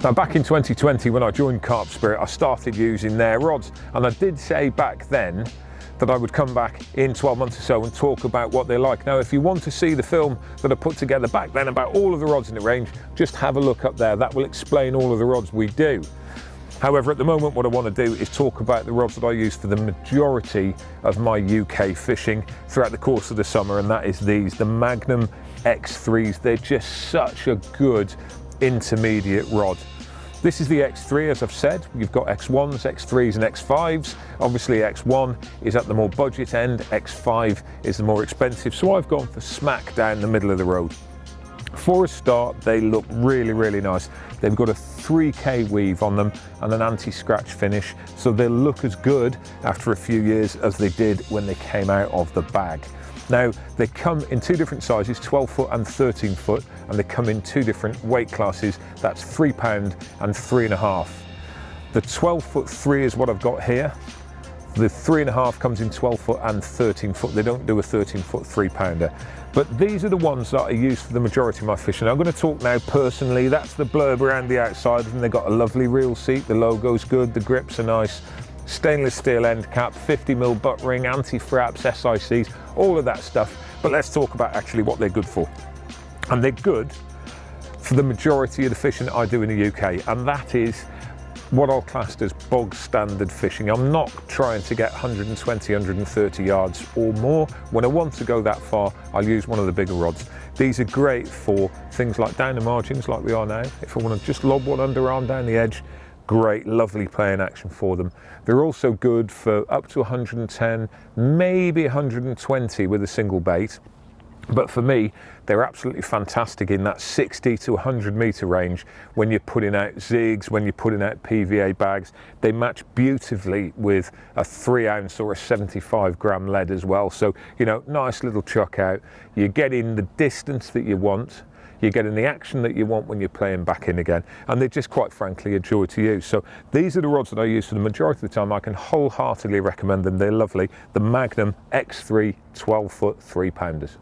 Now back in 2020 when I joined Carp Spirit, I started using their rods, and I did say back then that I would come back in 12 months or so and talk about what they're like. Now if you want to see the film that I put together back then about all of the rods in the range, just have a look up there. That will explain all of the rods we do. However, at the moment what I want to do is talk about the rods that I use for the majority of my UK fishing throughout the course of the summer, and that is these, the Magnum X3s. They're just such a good intermediate rod. This is the X3, as I've said. You've got X1s, X3s and X5s. Obviously X1 is at the more budget end, X5 is the more expensive, so I've gone for smack down the middle of the road. For a start, they look really, really nice. They've got a 3K weave on them and an anti-scratch finish, so they'll look as good after a few years as they did when they came out of the bag. Now, they come in two different sizes, 12 foot and 13 foot, and they come in two different weight classes. That's £3 and 3.5. The 12 foot 3 is what I've got here. The 3.5 comes in 12 foot and 13 foot. They don't do a 13 foot 3-pounder. But these are the ones that I use for the majority of my fishing. I'm going to talk now personally. That's the blurb around the outside, and they've got a lovely reel seat. The logo's good, the grips are nice. Stainless steel end cap, 50mm butt ring, anti-fraps, SICs, all of that stuff. But let's talk about actually what they're good for. And they're good for the majority of the fishing that I do in the UK, and that is what I'll class as bog standard fishing. I'm not trying to get 120, 130 yards or more. When I want to go that far, I'll use one of the bigger rods. These are great for things like down the margins like we are now. If I want to just lob one underarm down the edge, great, lovely playing action for them. They're also good for up to 110, maybe 120 with a single bait. But for me, they're absolutely fantastic in that 60 to 100 meter range when you're putting out zigs, when you're putting out PVA bags. They match beautifully with a 3-ounce or a 75-gram lead as well. So, you know, nice little chuck out. You're getting the distance that you want. You're getting the action that you want when you're playing back in again, and they're just quite frankly a joy to use. So these are the rods that I use for the majority of the time. I can wholeheartedly recommend them. They're lovely. The Magnum X3 12 foot 3-pounders.